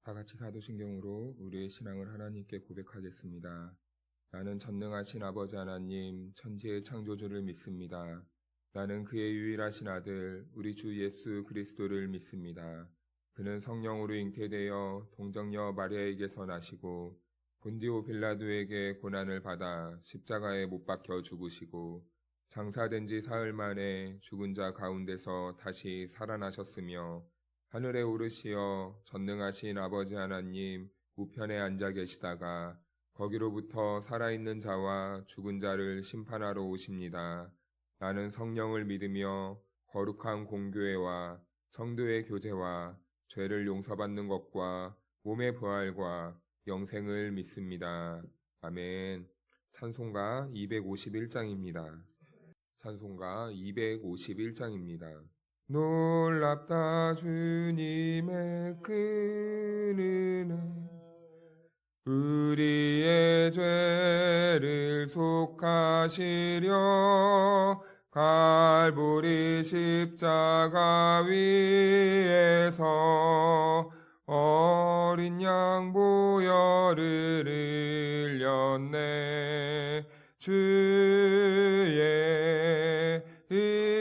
다 같이 사도신경으로 우리의 신앙을 하나님께 고백하겠습니다. 나는 전능하신 아버지 하나님, 천지의 창조주를 믿습니다. 나는 그의 유일하신 아들, 우리 주 예수 그리스도를 믿습니다. 그는 성령으로 잉태되어 동정녀 마리아에게서 나시고 본디오 빌라도에게 고난을 받아 십자가에 못 박혀 죽으시고 장사된 지 사흘 만에 죽은 자 가운데서 다시 살아나셨으며 하늘에 오르시어 전능하신 아버지 하나님 우편에 앉아 계시다가 거기로부터 살아있는 자와 죽은 자를 심판하러 오십니다. 나는 성령을 믿으며 거룩한 공교회와 성도의 교제와 죄를 용서받는 것과 몸의 부활과 영생을 믿습니다. 아멘. 찬송가 251장입니다. 찬송가 251장입니다. 놀랍다 주님의 큰 은혜, 우리의 죄를 속하시려 갈보리 십자가 위에서 어린 양 보혈을 흘렸네. 주의 은혜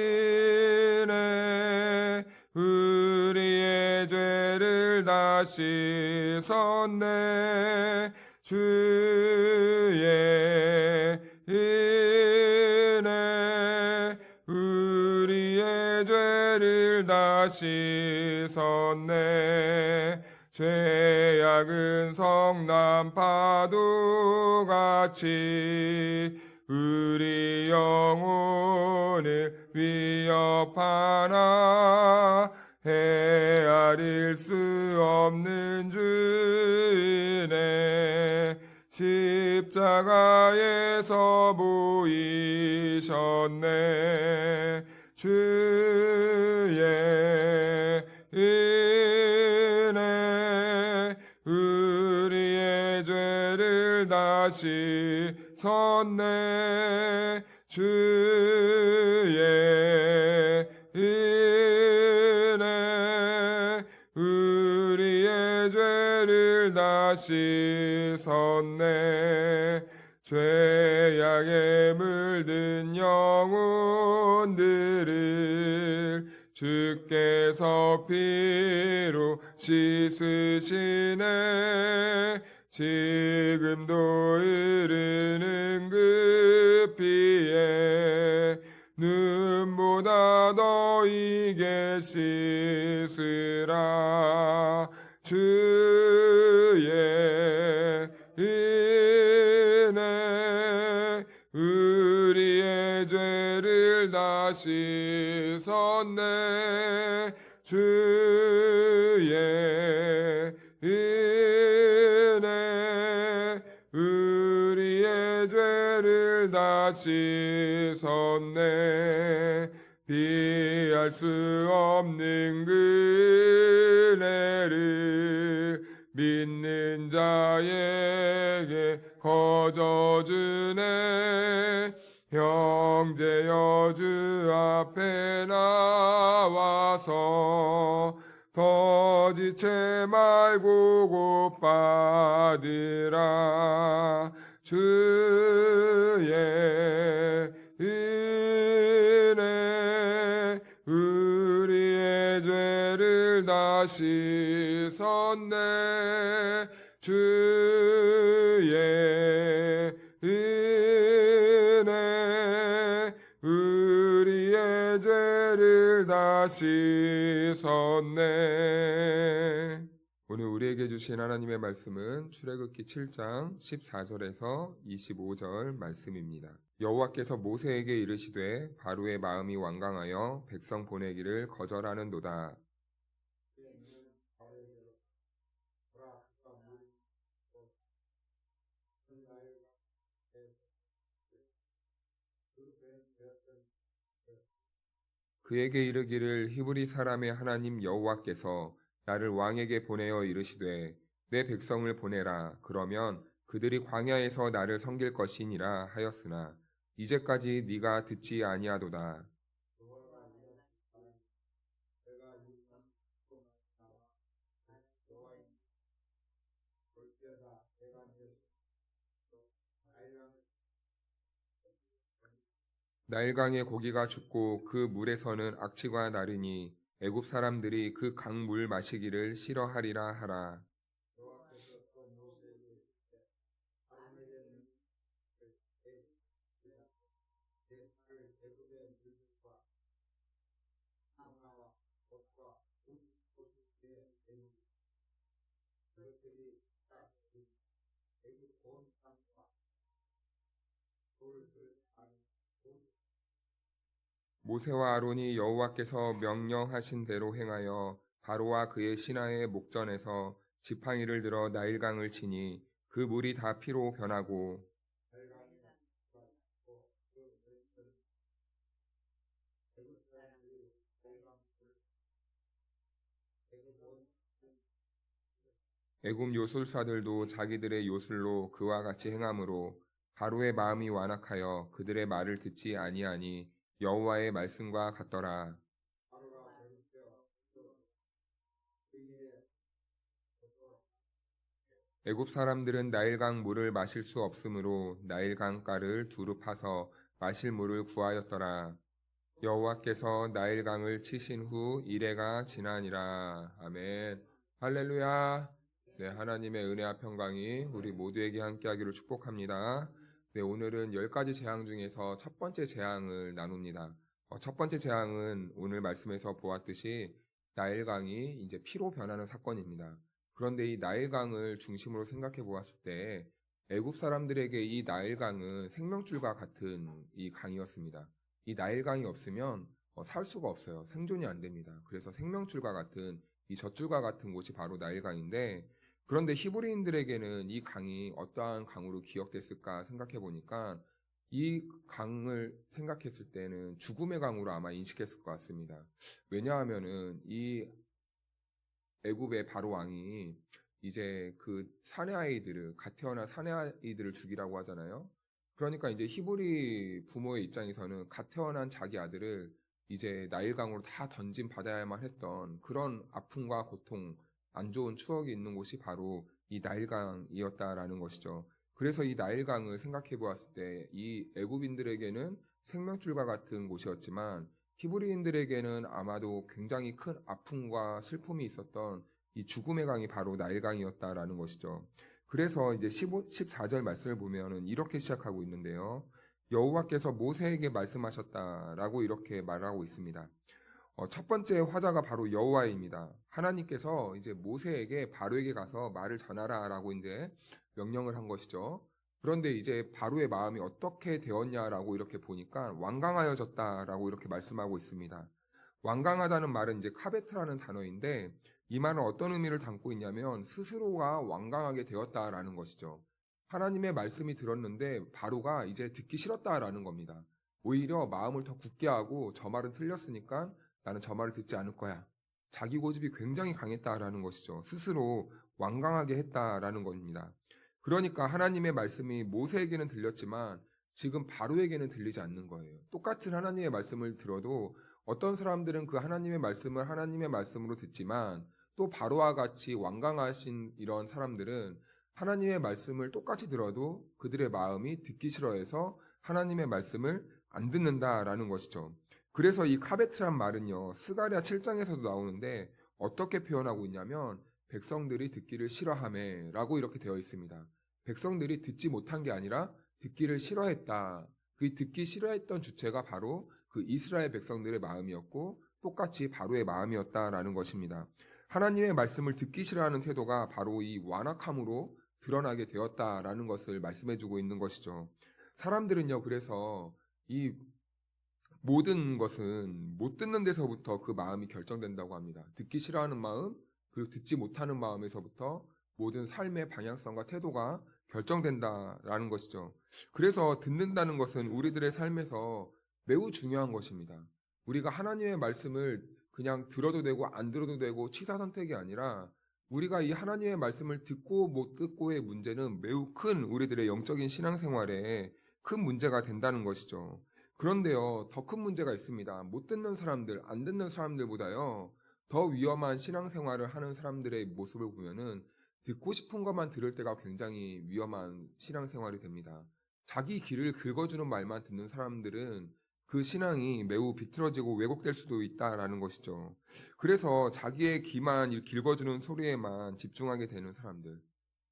우리의 죄를 다 씻었네. 주의 은혜 우리의 죄를 다 씻었네. 죄악은 성난 파도같이 우리 영혼을 위협하나 헤아릴 수 없는 주은혜 십자가에서 보이셨네. 주의 은혜 우리의 죄를 다 씻었네. 주의 은혜 우리의 죄를 다 씻었네. 죄악에 물든 영혼들을 주께서 피로 씻으시네. 지금도 흐르는 그 피에 눈보다 너희게 씻으라. 주의 은혜 우리의 죄를 다 씻었네. 주의 은혜 우리의 죄를 다 씻었네. 비할 수 없는 그 은혜를 믿는 자에게 거저주네. 형제여 주 앞에 나와서 더 지체 말고 곧 받으라. 주의 은혜 우리의 죄를 다 씻었네. 주의 은혜 우리의 죄를 다 씻었네. 오늘 우리에게 주신 하나님의 말씀은 출애굽기 7장 14절에서 25절 말씀입니다. 여호와께서 모세에게 이르시되 바로의 마음이 완강하여 백성 보내기를 거절하는도다. 그에게 이르기를 히브리 사람의 하나님 여호와께서 나를 왕에게 보내어 이르시되 내 백성을 보내라. 그러면 그들이 광야에서 나를 섬길 것이니라 하였으나 이제까지 네가 듣지 아니하도다. 나일강의 고기가 죽고 그 물에서는 악취가 나르니 애굽 사람들이 그 강물 마시기를 싫어하리라 하라. 모세와 아론이 여호와께서 명령하신 대로 행하여 바로와 그의 신하의 목전에서 지팡이를 들어 나일강을 치니 그 물이 다 피로 변하고 애굽 요술사들도 자기들의 요술로 그와 같이 행함으로 바로의 마음이 완악하여 그들의 말을 듣지 아니하니 여호와의 말씀과 같더라. 애굽 사람들은 나일강 물을 마실 수 없으므로 나일강가를 두루 파서 마실 물을 구하였더라. 여호와께서 나일강을 치신 후 이레가 지나니라. 아멘. 할렐루야. 네, 하나님의 은혜와 평강이 우리 모두에게 함께하기를 축복합니다. 네, 오늘은 10가지 재앙 중에서 첫 번째 재앙을 나눕니다. 첫 번째 재앙은 오늘 말씀에서 보았듯이 나일강이 이제 피로 변하는 사건입니다. 그런데 이 나일강을 중심으로 생각해 보았을 때 애굽 사람들에게 이 나일강은 생명줄과 같은 이 강이었습니다. 이 나일강이 없으면 살 수가 없어요. 생존이 안 됩니다. 그래서 생명줄과 같은 이 젖줄과 같은 곳이 바로 나일강인데 그런데 히브리인들에게는 이 강이 어떠한 강으로 기억됐을까 생각해 보니까 이 강을 생각했을 때는 죽음의 강으로 아마 인식했을 것 같습니다. 왜냐하면은 이 애굽의 바로 왕이 이제 그 사내 아이들을 갓 태어난 사내 아이들을 죽이라고 하잖아요. 그러니까 이제 히브리 부모의 입장에서는 갓 태어난 자기 아들을 이제 나일강으로 다 던진 받아야만 했던 그런 아픔과 고통, 안 좋은 추억이 있는 곳이 바로 이 나일강이었다라는 것이죠. 그래서 이 나일강을 생각해 보았을 때 이 애굽인들에게는 생명줄과 같은 곳이었지만 히브리인들에게는 아마도 굉장히 큰 아픔과 슬픔이 있었던 이 죽음의 강이 바로 나일강이었다라는 것이죠. 그래서 이제 14절 말씀을 보면은 이렇게 시작하고 있는데요. 여호와께서 모세에게 말씀하셨다라고 이렇게 말하고 있습니다. 첫 번째 화자가 바로 여호와입니다. 하나님께서 이제 모세에게 바로에게 가서 말을 전하라라고 이제 명령을 한 것이죠. 그런데 이제 바로의 마음이 어떻게 되었냐라고 이렇게 보니까 완강하여졌다라고 이렇게 말씀하고 있습니다. 완강하다는 말은 이제 카베트라는 단어인데 이 말은 어떤 의미를 담고 있냐면 스스로가 완강하게 되었다라는 것이죠. 하나님의 말씀이 들었는데 바로가 이제 듣기 싫었다라는 겁니다. 오히려 마음을 더 굳게 하고 저 말은 틀렸으니까 나는 저 말을 듣지 않을 거야. 자기 고집이 굉장히 강했다라는 것이죠. 스스로 완강하게 했다라는 겁니다. 그러니까 하나님의 말씀이 모세에게는 들렸지만 지금 바로에게는 들리지 않는 거예요. 똑같은 하나님의 말씀을 들어도 어떤 사람들은 그 하나님의 말씀을 하나님의 말씀으로 듣지만 또 바로와 같이 완강하신 이런 사람들은 하나님의 말씀을 똑같이 들어도 그들의 마음이 듣기 싫어해서 하나님의 말씀을 안 듣는다라는 것이죠. 그래서 이 카베트란 말은요, 스가랴 7장에서도 나오는데 어떻게 표현하고 있냐면 백성들이 듣기를 싫어하매라고 이렇게 되어 있습니다. 백성들이 듣지 못한 게 아니라 듣기를 싫어했다. 그 듣기 싫어했던 주체가 바로 그 이스라엘 백성들의 마음이었고 똑같이 바로의 마음이었다라는 것입니다. 하나님의 말씀을 듣기 싫어하는 태도가 바로 이 완악함으로 드러나게 되었다라는 것을 말씀해주고 있는 것이죠. 사람들은요, 그래서 이 모든 것은 못 듣는 데서부터 그 마음이 결정된다고 합니다. 듣기 싫어하는 마음, 그리고 듣지 못하는 마음에서부터 모든 삶의 방향성과 태도가 결정된다라는 것이죠. 그래서 듣는다는 것은 우리들의 삶에서 매우 중요한 것입니다. 우리가 하나님의 말씀을 그냥 들어도 되고 안 들어도 되고 취사 선택이 아니라 우리가 이 하나님의 말씀을 듣고 못 듣고의 문제는 매우 큰 우리들의 영적인 신앙생활에 큰 문제가 된다는 것이죠. 그런데요, 더 큰 문제가 있습니다. 못 듣는 사람들, 안 듣는 사람들보다요, 더 위험한 신앙생활을 하는 사람들의 모습을 보면은 듣고 싶은 것만 들을 때가 굉장히 위험한 신앙생활이 됩니다. 자기 귀를 긁어주는 말만 듣는 사람들은 그 신앙이 매우 비틀어지고 왜곡될 수도 있다라는 것이죠. 그래서 자기의 귀만 긁어주는 소리에만 집중하게 되는 사람들,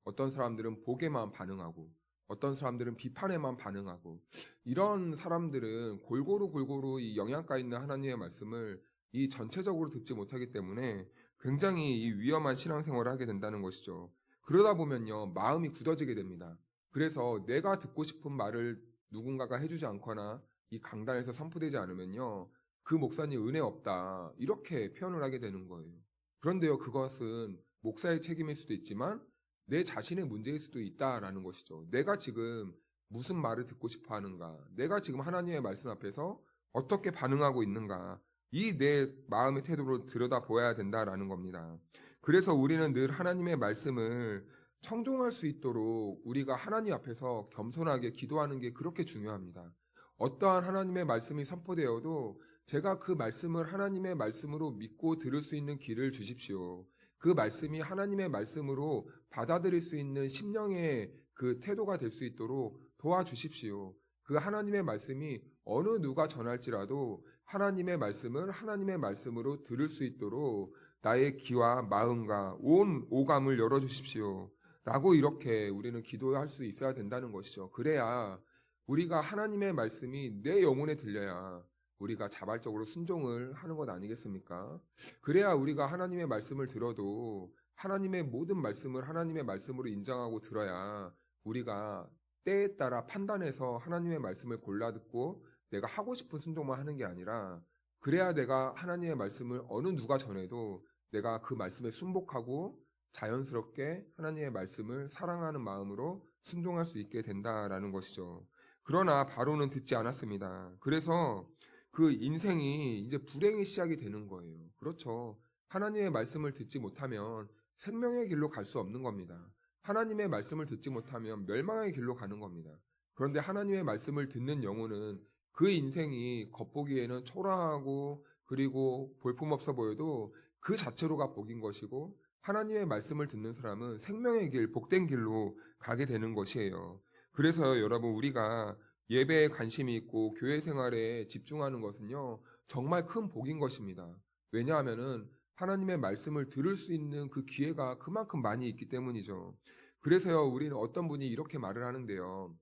어떤 사람들은 복에만 반응하고 어떤 사람들은 비판에만 반응하고 이런 사람들은 골고루 이 영양가 있는 하나님의 말씀을 이 전체적으로 듣지 못하기 때문에 굉장히 이 위험한 신앙생활을 하게 된다는 것이죠. 그러다 보면요, 마음이 굳어지게 됩니다. 그래서 내가 듣고 싶은 말을 누군가가 해주지 않거나 이 강단에서 선포되지 않으면요, 그 목사님 은혜 없다 이렇게 표현을 하게 되는 거예요. 그런데요, 그것은 목사의 책임일 수도 있지만 내 자신의 문제일 수도 있다라는 것이죠. 내가 지금 무슨 말을 듣고 싶어 하는가? 내가 지금 하나님의 말씀 앞에서 어떻게 반응하고 있는가? 이 내 마음의 태도로 들여다보아야 된다라는 겁니다. 그래서 우리는 늘 하나님의 말씀을 청종할 수 있도록 우리가 하나님 앞에서 겸손하게 기도하는 게 그렇게 중요합니다. 어떠한 하나님의 말씀이 선포되어도 제가 그 말씀을 하나님의 말씀으로 믿고 들을 수 있는 길을 주십시오. 그 말씀이 하나님의 말씀으로 받아들일 수 있는 심령의 그 태도가 될 수 있도록 도와주십시오. 그 하나님의 말씀이 어느 누가 전할지라도 하나님의 말씀을 하나님의 말씀으로 들을 수 있도록 나의 귀와 마음과 온 오감을 열어주십시오. 라고 이렇게 우리는 기도할 수 있어야 된다는 것이죠. 그래야 우리가 하나님의 말씀이 내 영혼에 들려야 우리가 자발적으로 순종을 하는 것 아니겠습니까? 그래야 우리가 하나님의 말씀을 들어도 하나님의 모든 말씀을 하나님의 말씀으로 인정하고 들어야 우리가 때에 따라 판단해서 하나님의 말씀을 골라 듣고 내가 하고 싶은 순종만 하는 게 아니라 그래야 내가 하나님의 말씀을 어느 누가 전해도 내가 그 말씀에 순복하고 자연스럽게 하나님의 말씀을 사랑하는 마음으로 순종할 수 있게 된다라는 것이죠. 그러나 바로는 듣지 않았습니다. 그래서 그 인생이 이제 불행의 시작이 되는 거예요. 그렇죠. 하나님의 말씀을 듣지 못하면 생명의 길로 갈 수 없는 겁니다. 하나님의 말씀을 듣지 못하면 멸망의 길로 가는 겁니다. 그런데 하나님의 말씀을 듣는 영혼은 그 인생이 겉보기에는 초라하고 그리고 볼품없어 보여도 그 자체로가 복인 것이고 하나님의 말씀을 듣는 사람은 생명의 길, 복된 길로 가게 되는 것이에요. 그래서 여러분 우리가 예배에 관심이 있고 교회 생활에 집중하는 것은요, 정말 큰 복인 것입니다. 왜냐하면은 하나님의 말씀을 들을 수 있는 그 기회가 그만큼 많이 있기 때문이죠. 그래서요, 우리는 어떤 분이 이렇게 말을 하는데요.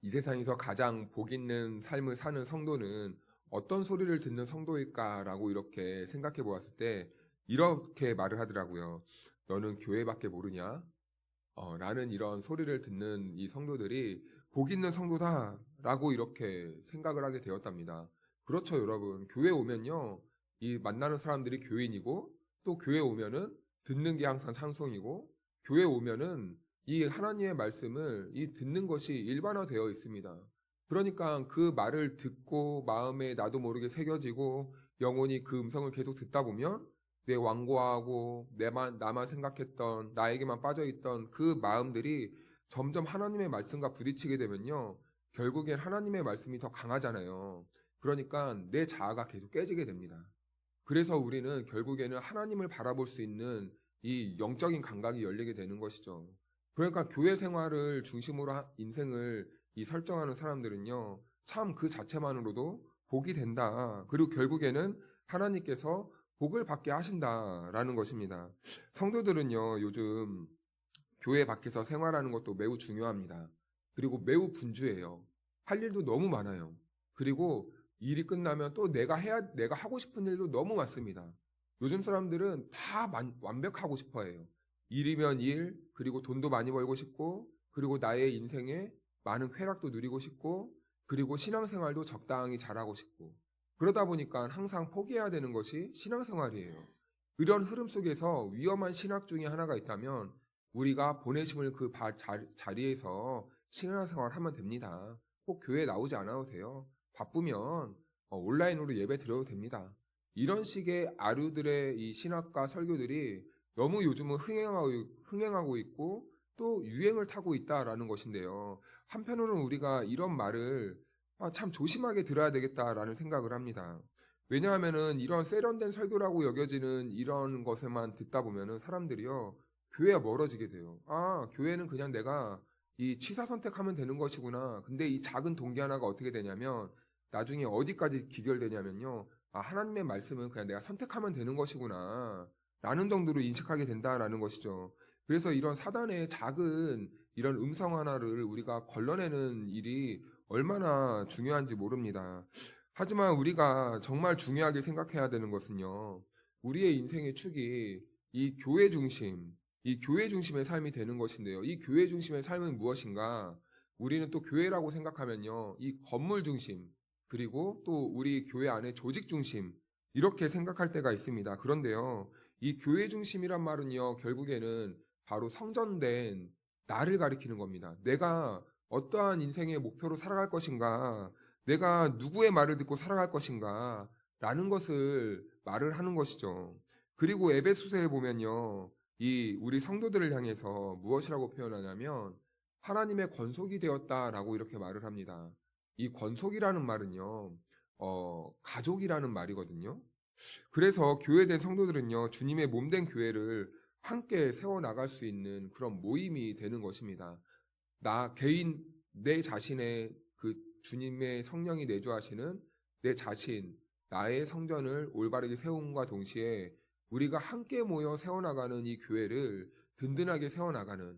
이 세상에서 가장 복 있는 삶을 사는 성도는 어떤 소리를 듣는 성도일까라고 이렇게 생각해 보았을 때 이렇게 말을 하더라고요. 너는 교회밖에 모르냐? 라는 이런 소리를 듣는 이 성도들이 복 있는 성도다라고 이렇게 생각을 하게 되었답니다. 그렇죠, 여러분. 교회 오면요, 이 만나는 사람들이 교인이고 또 교회 오면은 듣는 게 항상 찬송이고 교회 오면은 이 하나님의 말씀을 이 듣는 것이 일반화되어 있습니다. 그러니까 그 말을 듣고 마음에 나도 모르게 새겨지고 영혼이 그 음성을 계속 듣다 보면 내 완고하고 나만 생각했던 나에게만 빠져있던 그 마음들이 점점 하나님의 말씀과 부딪히게 되면요. 결국엔 하나님의 말씀이 더 강하잖아요. 그러니까 내 자아가 계속 깨지게 됩니다. 그래서 우리는 결국에는 하나님을 바라볼 수 있는 이 영적인 감각이 열리게 되는 것이죠. 그러니까 교회 생활을 중심으로 인생을 이 설정하는 사람들은요. 참 그 자체만으로도 복이 된다. 그리고 결국에는 하나님께서 복을 받게 하신다라는 것입니다. 성도들은요, 요즘 교회 밖에서 생활하는 것도 매우 중요합니다. 그리고 매우 분주해요. 할 일도 너무 많아요. 그리고 일이 끝나면 또 내가 하고 싶은 일도 너무 많습니다. 요즘 사람들은 다 완벽하고 싶어 해요. 일이면 일, 그리고 돈도 많이 벌고 싶고, 그리고 나의 인생에 많은 쾌락도 누리고 싶고, 그리고 신앙생활도 적당히 잘하고 싶고, 그러다 보니까 항상 포기해야 되는 것이 신앙생활이에요. 이런 흐름 속에서 위험한 신학 중에 하나가 있다면 우리가 보내심을 그 자리에서 신앙생활 하면 됩니다. 꼭 교회 나오지 않아도 돼요. 바쁘면 온라인으로 예배 드려도 됩니다. 이런 식의 아류들의 이 신학과 설교들이 너무 요즘은 흥행하고 있고 또 유행을 타고 있다라는 것인데요. 한편으로는 우리가 이런 말을 참 조심하게 들어야 되겠다라는 생각을 합니다. 왜냐하면은 이런 세련된 설교라고 여겨지는 이런 것에만 듣다 보면은 사람들이요, 교회와 멀어지게 돼요. 아, 교회는 그냥 내가 이 취사 선택하면 되는 것이구나. 근데 이 작은 동기 하나가 어떻게 되냐면 나중에 어디까지 기결되냐면요. 아, 하나님의 말씀은 그냥 내가 선택하면 되는 것이구나. 라는 정도로 인식하게 된다라는 것이죠. 그래서 이런 사단의 작은 이런 음성 하나를 우리가 걸러내는 일이 얼마나 중요한지 모릅니다. 하지만 우리가 정말 중요하게 생각해야 되는 것은요. 우리의 인생의 축이 이 교회 중심, 이 교회 중심의 삶이 되는 것인데요. 이 교회 중심의 삶은 무엇인가? 우리는 또 교회라고 생각하면요. 이 건물 중심, 그리고 또 우리 교회 안에 조직 중심, 이렇게 생각할 때가 있습니다. 그런데요. 이 교회 중심이란 말은요. 결국에는 바로 성전된 나를 가리키는 겁니다. 내가 어떠한 인생의 목표로 살아갈 것인가? 내가 누구의 말을 듣고 살아갈 것인가? 라는 것을 말을 하는 것이죠. 그리고 에베소서에 보면요. 이 우리 성도들을 향해서 무엇이라고 표현하냐면 하나님의 권속이 되었다라고 이렇게 말을 합니다. 이 권속이라는 말은요. 가족이라는 말이거든요. 그래서 교회된 성도들은요. 주님의 몸된 교회를 함께 세워 나갈 수 있는 그런 모임이 되는 것입니다. 나 개인 내 자신의 그 주님의 성령이 내주하시는 내 자신, 나의 성전을 올바르게 세움과 동시에 우리가 함께 모여 세워나가는 이 교회를 든든하게 세워나가는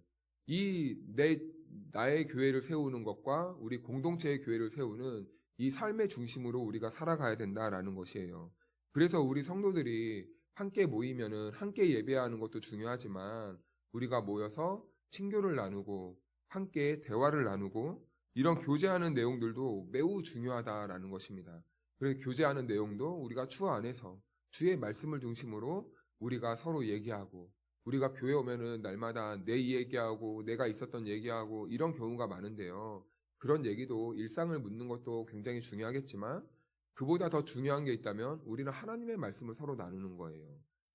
나의 교회를 세우는 것과 우리 공동체의 교회를 세우는 이 삶의 중심으로 우리가 살아가야 된다라는 것이에요. 그래서 우리 성도들이 함께 모이면은 함께 예배하는 것도 중요하지만 우리가 모여서 친교를 나누고 함께 대화를 나누고 이런 교제하는 내용들도 매우 중요하다라는 것입니다. 그래서 교제하는 내용도 우리가 주 안에서 주의 말씀을 중심으로 우리가 서로 얘기하고 우리가 교회 오면은 날마다 내 얘기하고 내가 있었던 얘기하고 이런 경우가 많은데요. 그런 얘기도 일상을 묻는 것도 굉장히 중요하겠지만 그보다 더 중요한 게 있다면 우리는 하나님의 말씀을 서로 나누는 거예요.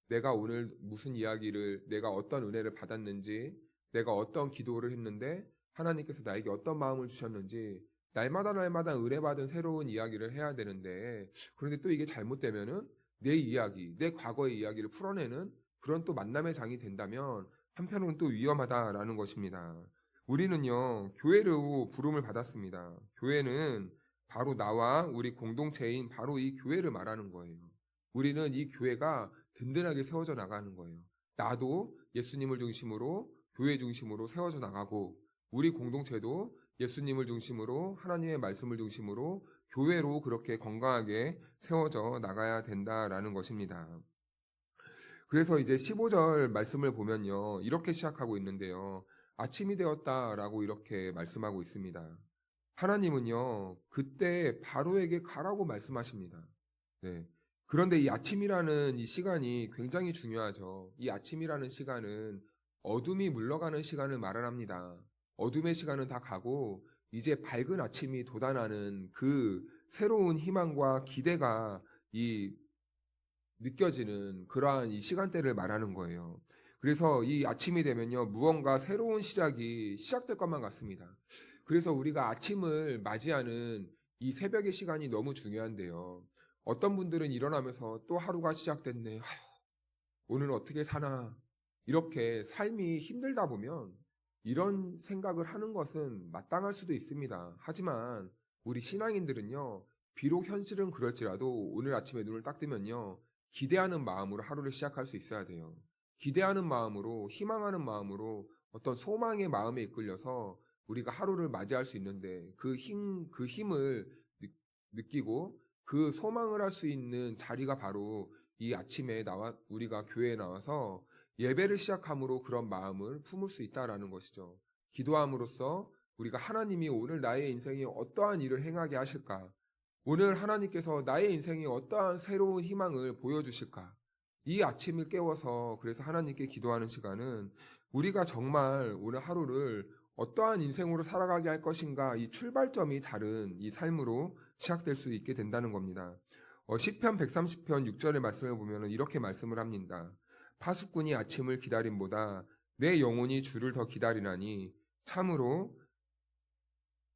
내가 오늘 무슨 이야기를 내가 어떤 은혜를 받았는지 내가 어떤 기도를 했는데 하나님께서 나에게 어떤 마음을 주셨는지 날마다 은혜 받은 새로운 이야기를 해야 되는데 그런데 또 이게 잘못되면은 내 이야기, 내 과거의 이야기를 풀어내는 그런 또 만남의 장이 된다면 한편으로는 또 위험하다라는 것입니다. 우리는요, 교회로 부름을 받았습니다. 교회는 바로 나와 우리 공동체인 바로 이 교회를 말하는 거예요. 우리는 이 교회가 든든하게 세워져 나가는 거예요. 나도 예수님을 중심으로 교회 중심으로 세워져 나가고 우리 공동체도 예수님을 중심으로 하나님의 말씀을 중심으로 교회로 그렇게 건강하게 세워져 나가야 된다라는 것입니다. 그래서 이제 15절 말씀을 보면요. 이렇게 시작하고 있는데요. 아침이 되었다라고 이렇게 말씀하고 있습니다. 하나님은요. 그때 바로에게 가라고 말씀하십니다. 네. 그런데 이 아침이라는 이 시간이 굉장히 중요하죠. 이 아침이라는 시간은 어둠이 물러가는 시간을 말을 합니다. 어둠의 시간은 다 가고 이제 밝은 아침이 돋아나는 그 새로운 희망과 기대가 이 느껴지는 그러한 이 시간대를 말하는 거예요. 그래서 이 아침이 되면요, 무언가 새로운 시작이 시작될 것만 같습니다. 그래서 우리가 아침을 맞이하는 이 새벽의 시간이 너무 중요한데요. 어떤 분들은 일어나면서 또 하루가 시작됐네. 아휴, 오늘 어떻게 사나. 이렇게 삶이 힘들다 보면 이런 생각을 하는 것은 마땅할 수도 있습니다. 하지만 우리 신앙인들은요, 비록 현실은 그럴지라도 오늘 아침에 눈을 딱 뜨면요, 기대하는 마음으로 하루를 시작할 수 있어야 돼요. 기대하는 마음으로, 희망하는 마음으로 어떤 소망의 마음에 이끌려서 우리가 하루를 맞이할 수 있는데 그 힘을 느끼고 그 소망을 할 수 있는 자리가 바로 이 아침에 우리가 교회에 나와서 예배를 시작함으로 그런 마음을 품을 수 있다라는 것이죠. 기도함으로써 우리가 하나님이 오늘 나의 인생에 어떠한 일을 행하게 하실까? 오늘 하나님께서 나의 인생에 어떠한 새로운 희망을 보여주실까? 이 아침을 깨워서 그래서 하나님께 기도하는 시간은 우리가 정말 오늘 하루를 어떠한 인생으로 살아가게 할 것인가 이 출발점이 다른 이 삶으로 시작될 수 있게 된다는 겁니다. 시편 130편 6절의 말씀을 보면 이렇게 말씀을 합니다. 파수꾼이 아침을 기다림보다 내 영혼이 주를 더 기다리나니 참으로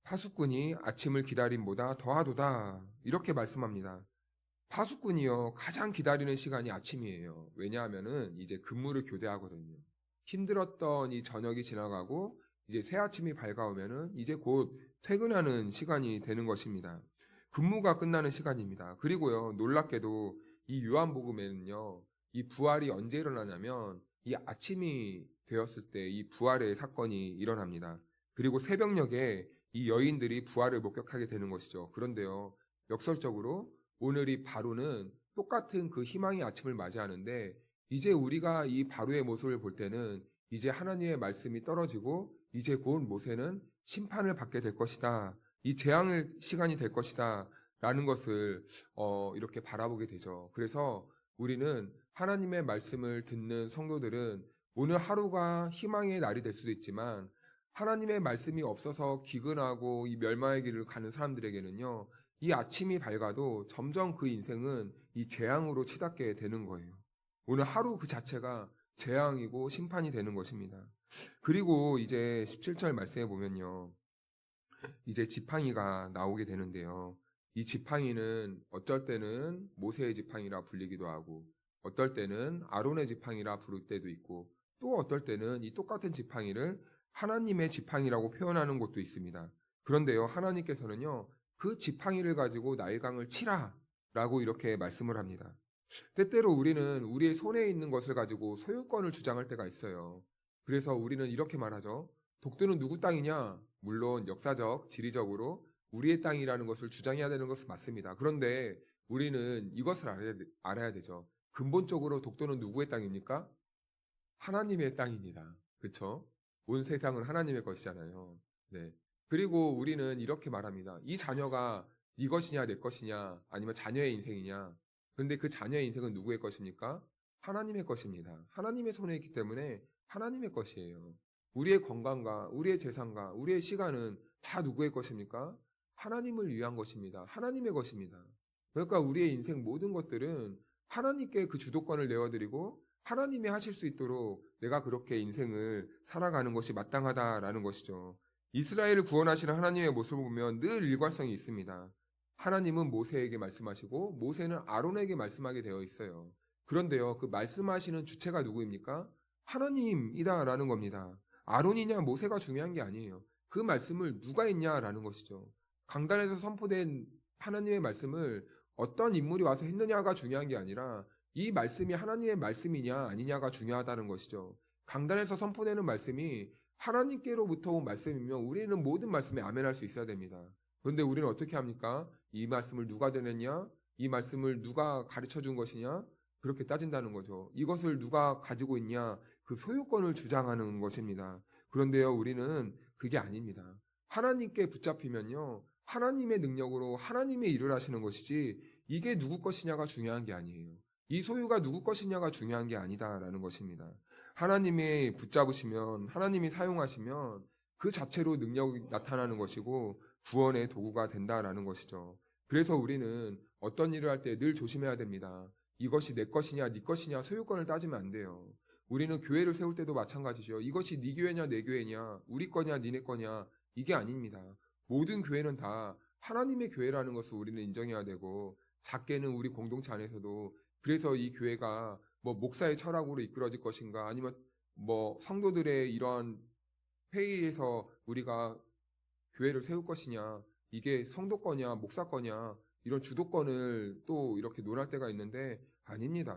파수꾼이 아침을 기다림보다 더하도다. 이렇게 말씀합니다. 파수꾼이요 가장 기다리는 시간이 아침이에요. 왜냐하면은 이제 근무를 교대하거든요. 힘들었던 이 저녁이 지나가고 이제 새 아침이 밝아오면은 이제 곧 퇴근하는 시간이 되는 것입니다. 근무가 끝나는 시간입니다. 그리고요, 놀랍게도 이 요한복음에는요, 이 부활이 언제 일어나냐면 이 아침이 되었을 때 이 부활의 사건이 일어납니다. 그리고 새벽녘에 이 여인들이 부활을 목격하게 되는 것이죠. 그런데요, 역설적으로 오늘이 바로는 똑같은 그 희망의 아침을 맞이하는데, 이제 우리가 이 바로의 모습을 볼 때는 이제 하나님의 말씀이 떨어지고 이제 곧 모세는 심판을 받게 될 것이다. 이 재앙의 시간이 될 것이다. 라는 것을 이렇게 바라보게 되죠. 그래서 우리는 하나님의 말씀을 듣는 성도들은 오늘 하루가 희망의 날이 될 수도 있지만, 하나님의 말씀이 없어서 기근하고 이 멸망의 길을 가는 사람들에게는요, 이 아침이 밝아도 점점 그 인생은 이 재앙으로 치닫게 되는 거예요. 오늘 하루 그 자체가 재앙이고 심판이 되는 것입니다. 그리고 이제 17절 말씀에 보면요, 이제 지팡이가 나오게 되는데요. 이 지팡이는 어쩔 때는 모세의 지팡이라 불리기도 하고, 어떨 때는 아론의 지팡이라 부를 때도 있고, 또 어떨 때는 이 똑같은 지팡이를 하나님의 지팡이라고 표현하는 곳도 있습니다. 그런데요, 하나님께서는요, 그 지팡이를 가지고 나일강을 치라 라고 이렇게 말씀을 합니다. 때때로 우리는 우리의 손에 있는 것을 가지고 소유권을 주장할 때가 있어요. 그래서 우리는 이렇게 말하죠. 독도는 누구 땅이냐? 물론 역사적, 지리적으로 우리의 땅이라는 것을 주장해야 되는 것은 맞습니다. 그런데 우리는 이것을 알아야 되죠. 근본적으로 독도는 누구의 땅입니까? 하나님의 땅입니다. 그렇죠? 온 세상은 하나님의 것이잖아요. 네. 그리고 우리는 이렇게 말합니다. 이 자녀가 네 것이냐 내 것이냐 아니면 자녀의 인생이냐. 근데 그 자녀의 인생은 누구의 것입니까? 하나님의 것입니다. 하나님의 손에 있기 때문에 하나님의 것이에요. 우리의 건강과 우리의 재산과 우리의 시간은 다 누구의 것입니까? 하나님을 위한 것입니다. 하나님의 것입니다. 그러니까 우리의 인생 모든 것들은 하나님께 그 주도권을 내어드리고 하나님이 하실 수 있도록 내가 그렇게 인생을 살아가는 것이 마땅하다라는 것이죠. 이스라엘을 구원하시는 하나님의 모습을 보면 늘 일관성이 있습니다. 하나님은 모세에게 말씀하시고 모세는 아론에게 말씀하게 되어 있어요. 그런데요, 그 말씀하시는 주체가 누구입니까? 하나님이다라는 겁니다. 아론이냐 모세가 중요한 게 아니에요. 그 말씀을 누가 했냐라는 것이죠. 강단에서 선포된 하나님의 말씀을 어떤 인물이 와서 했느냐가 중요한 게 아니라 이 말씀이 하나님의 말씀이냐 아니냐가 중요하다는 것이죠. 강단에서 선포되는 말씀이 하나님께로부터 온 말씀이면 우리는 모든 말씀에 아멘할 수 있어야 됩니다. 그런데 우리는 어떻게 합니까? 이 말씀을 누가 전했냐? 이 말씀을 누가 가르쳐 준 것이냐? 그렇게 따진다는 거죠. 이것을 누가 가지고 있냐? 그 소유권을 주장하는 것입니다. 그런데요, 우리는 그게 아닙니다. 하나님께 붙잡히면요, 하나님의 능력으로 하나님의 일을 하시는 것이지 이게 누구 것이냐가 중요한 게 아니에요. 이 소유가 누구 것이냐가 중요한 게 아니다라는 것입니다. 하나님이 붙잡으시면, 하나님이 사용하시면 그 자체로 능력이 나타나는 것이고 구원의 도구가 된다라는 것이죠. 그래서 우리는 어떤 일을 할 때 늘 조심해야 됩니다. 이것이 내 것이냐 네 것이냐 소유권을 따지면 안 돼요. 우리는 교회를 세울 때도 마찬가지죠. 이것이 네 교회냐 내 교회냐 우리 거냐 니네 거냐 이게 아닙니다. 모든 교회는 다 하나님의 교회라는 것을 우리는 인정해야 되고, 작게는 우리 공동체 안에서도 그래서 이 교회가 뭐 목사의 철학으로 이끌어질 것인가 아니면 뭐 성도들의 이러한 회의에서 우리가 교회를 세울 것이냐 이게 성도 거냐 목사 거냐 이런 주도권을 또 이렇게 논할 때가 있는데 아닙니다.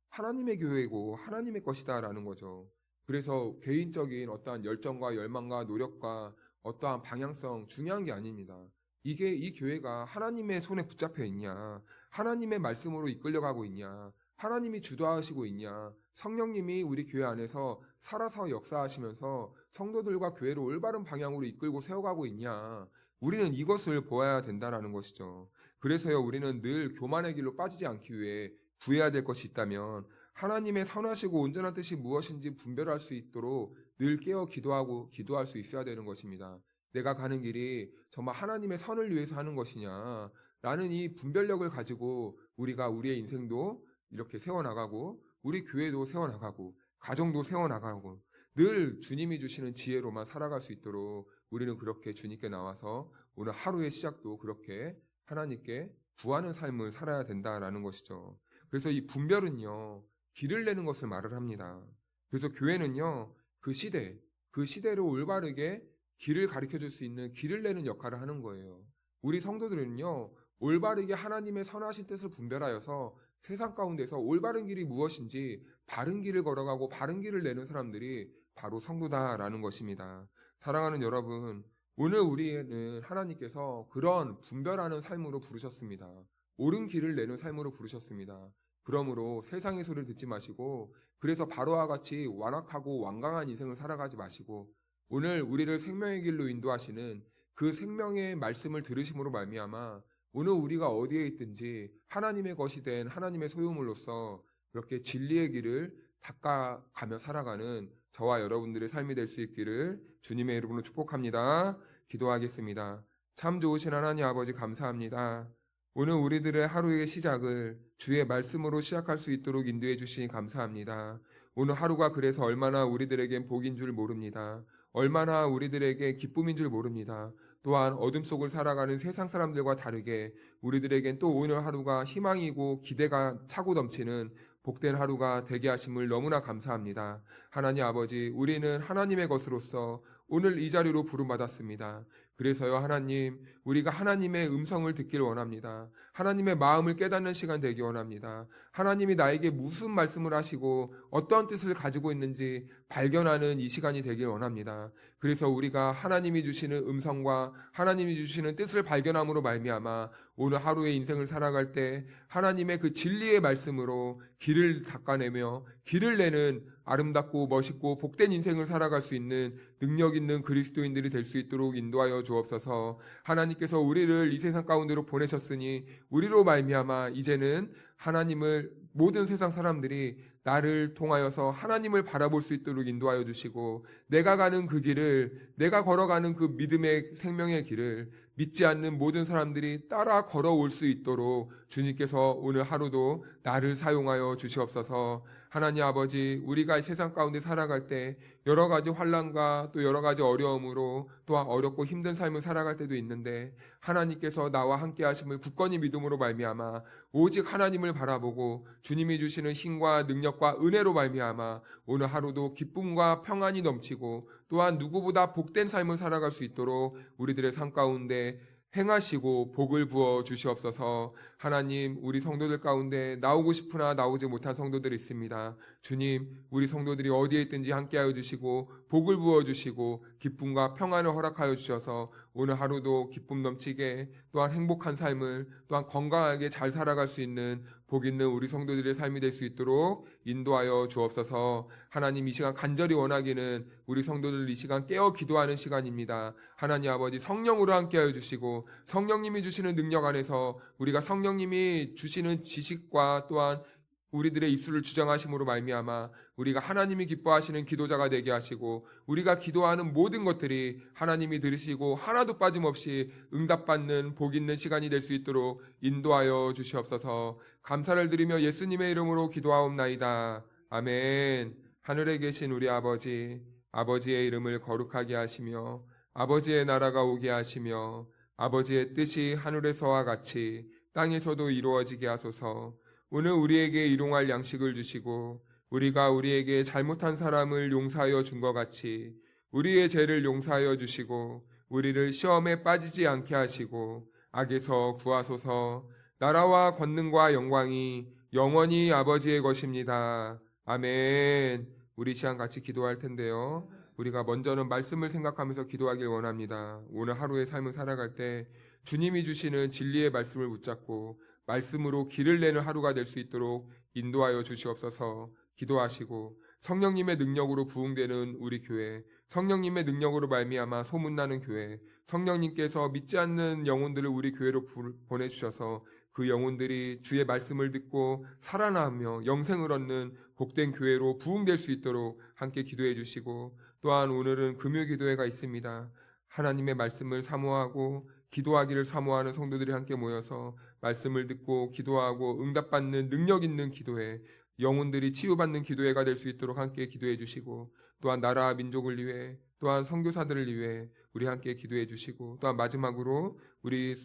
하나님의 교회고 하나님의 것이다라는 거죠. 그래서 개인적인 어떠한 열정과 열망과 노력과 어떠한 방향성 중요한 게 아닙니다. 이게 이 교회가 하나님의 손에 붙잡혀 있냐, 하나님의 말씀으로 이끌려가고 있냐, 하나님이 주도하시고 있냐, 성령님이 우리 교회 안에서 살아서 역사하시면서 성도들과 교회를 올바른 방향으로 이끌고 세워가고 있냐, 우리는 이것을 보아야 된다는 것이죠. 그래서요, 우리는 늘 교만의 길로 빠지지 않기 위해 구해야 될 것이 있다면 하나님의 선하시고 온전한 뜻이 무엇인지 분별할 수 있도록 늘 깨어 기도할 수 있어야 되는 것입니다. 내가 가는 길이 정말 하나님의 선을 위해서 하는 것이냐 라는 이 분별력을 가지고 우리가 우리의 인생도 이렇게 세워나가고 우리 교회도 세워나가고 가정도 세워나가고 늘 주님이 주시는 지혜로만 살아갈 수 있도록 우리는 그렇게 주님께 나와서 오늘 하루의 시작도 그렇게 하나님께 구하는 삶을 살아야 된다라는 것이죠. 그래서 이 분별은요, 길을 내는 것을 말을 합니다. 그래서 교회는요, 그 시대로 올바르게 길을 가르쳐 줄 수 있는 길을 내는 역할을 하는 거예요. 우리 성도들은요, 올바르게 하나님의 선하신 뜻을 분별하여서 세상 가운데서 올바른 길이 무엇인지 바른 길을 걸어가고 바른 길을 내는 사람들이 바로 성도다라는 것입니다. 사랑하는 여러분, 오늘 우리는 하나님께서 그런 분별하는 삶으로 부르셨습니다. 옳은 길을 내는 삶으로 부르셨습니다. 그러므로 세상의 소리를 듣지 마시고, 그래서 바로와 같이 완악하고 완강한 인생을 살아가지 마시고, 오늘 우리를 생명의 길로 인도하시는 그 생명의 말씀을 들으심으로 말미암아 오늘 우리가 어디에 있든지 하나님의 것이 된 하나님의 소유물로서 이렇게 진리의 길을 닦아가며 살아가는 저와 여러분들의 삶이 될 수 있기를 주님의 이름으로 축복합니다. 기도하겠습니다. 참 좋으신 하나님 아버지 감사합니다. 오늘 우리들의 하루의 시작을 주의 말씀으로 시작할 수 있도록 인도해 주시니 감사합니다. 오늘 하루가 그래서 얼마나 우리들에겐 복인 줄 모릅니다. 얼마나 우리들에게 기쁨인 줄 모릅니다. 또한 어둠 속을 살아가는 세상 사람들과 다르게 우리들에겐 또 오늘 하루가 희망이고 기대가 차고 넘치는 복된 하루가 되게 하심을 너무나 감사합니다. 하나님 아버지, 우리는 하나님의 것으로서 오늘 이 자리로 부름받았습니다. 그래서요 하나님, 우리가 하나님의 음성을 듣기를 원합니다. 하나님의 마음을 깨닫는 시간 되기 원합니다. 하나님이 나에게 무슨 말씀을 하시고 어떤 뜻을 가지고 있는지 발견하는 이 시간이 되길 원합니다. 그래서 우리가 하나님이 주시는 음성과 하나님이 주시는 뜻을 발견함으로 말미암아 오늘 하루의 인생을 살아갈 때 하나님의 그 진리의 말씀으로 길을 닦아내며 길을 내는 아름답고 멋있고 복된 인생을 살아갈 수 있는 능력 있는 그리스도인들이 될 수 있도록 인도하여 주옵소서. 하나님께서 우리를 이 세상 가운데로 보내셨으니 우리로 말미암아 이제는 하나님을 모든 세상 사람들이 나를 통하여서 하나님을 바라볼 수 있도록 인도하여 주시고, 내가 가는 그 길을, 내가 걸어가는 그 믿음의 생명의 길을 믿지 않는 모든 사람들이 따라 걸어올 수 있도록 주님께서 오늘 하루도 나를 사용하여 주시옵소서. 하나님 아버지, 우리가 이 세상 가운데 살아갈 때 여러 가지 환난과 또 여러 가지 어려움으로 또한 어렵고 힘든 삶을 살아갈 때도 있는데, 하나님께서 나와 함께 하심을 굳건히 믿음으로 말미암아 오직 하나님을 바라보고 주님이 주시는 힘과 능력과 은혜로 말미암아 오늘 하루도 기쁨과 평안이 넘치고 또한 누구보다 복된 삶을 살아갈 수 있도록 우리들의 삶 가운데 행하시고 복을 부어 주시옵소서. 하나님, 우리 성도들 가운데 나오고 싶으나 나오지 못한 성도들이 있습니다. 주님, 우리 성도들이 어디에 있든지 함께하여 주시고 복을 부어 주시고 기쁨과 평안을 허락하여 주셔서 오늘 하루도 기쁨 넘치게 또한 행복한 삶을 또한 건강하게 잘 살아갈 수 있는 복 있는 우리 성도들의 삶이 될 수 있도록 인도하여 주옵소서. 하나님, 이 시간 간절히 원하기는 우리 성도들 이 시간 깨어 기도하는 시간입니다. 하나님 아버지, 성령으로 함께하여 주시고 성령님이 주시는 능력 안에서 우리가 성령님이 주시는 지식과 또한 우리들의 입술을 주장하심으로 말미암아 우리가 하나님이 기뻐하시는 기도자가 되게 하시고 우리가 기도하는 모든 것들이 하나님이 들으시고 하나도 빠짐없이 응답받는 복 있는 시간이 될 수 있도록 인도하여 주시옵소서. 감사를 드리며 예수님의 이름으로 기도하옵나이다. 아멘. 하늘에 계신 우리 아버지, 아버지의 이름을 거룩하게 하시며 아버지의 나라가 오게 하시며 아버지의 뜻이 하늘에서와 같이 땅에서도 이루어지게 하소서. 오늘 우리에게 일용할 양식을 주시고 우리가 우리에게 잘못한 사람을 용서하여 준 것 같이 우리의 죄를 용서하여 주시고 우리를 시험에 빠지지 않게 하시고 악에서 구하소서. 나라와 권능과 영광이 영원히 아버지의 것입니다. 아멘. 우리 시간 같이 기도할 텐데요. 우리가 먼저는 말씀을 생각하면서 기도하길 원합니다. 오늘 하루의 삶을 살아갈 때 주님이 주시는 진리의 말씀을 붙잡고 말씀으로 길을 내는 하루가 될 수 있도록 인도하여 주시옵소서. 기도하시고 성령님의 능력으로 부흥되는 우리 교회, 성령님의 능력으로 말미암아 소문나는 교회, 성령님께서 믿지 않는 영혼들을 우리 교회로 보내주셔서 그 영혼들이 주의 말씀을 듣고 살아나며 영생을 얻는 복된 교회로 부흥될 수 있도록 함께 기도해 주시고, 또한 오늘은 금요기도회가 있습니다. 하나님의 말씀을 사모하고 기도하기를 사모하는 성도들이 함께 모여서 말씀을 듣고 기도하고 응답받는 능력 있는 기도회, 영혼들이 치유받는 기도회가 될 수 있도록 함께 기도해 주시고, 또한 나라와 민족을 위해 또한 선교사들을 위해 우리 함께 기도해 주시고, 또한 마지막으로 우리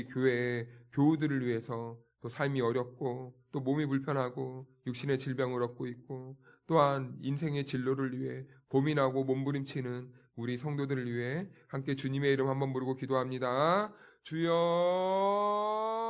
교회의 교우들을 위해서 또 삶이 어렵고 또 몸이 불편하고 육신의 질병을 얻고 있고 또한 인생의 진로를 위해 고민하고 몸부림치는 우리 성도들을 위해 함께 주님의 이름 한번 부르고 기도합니다. 주여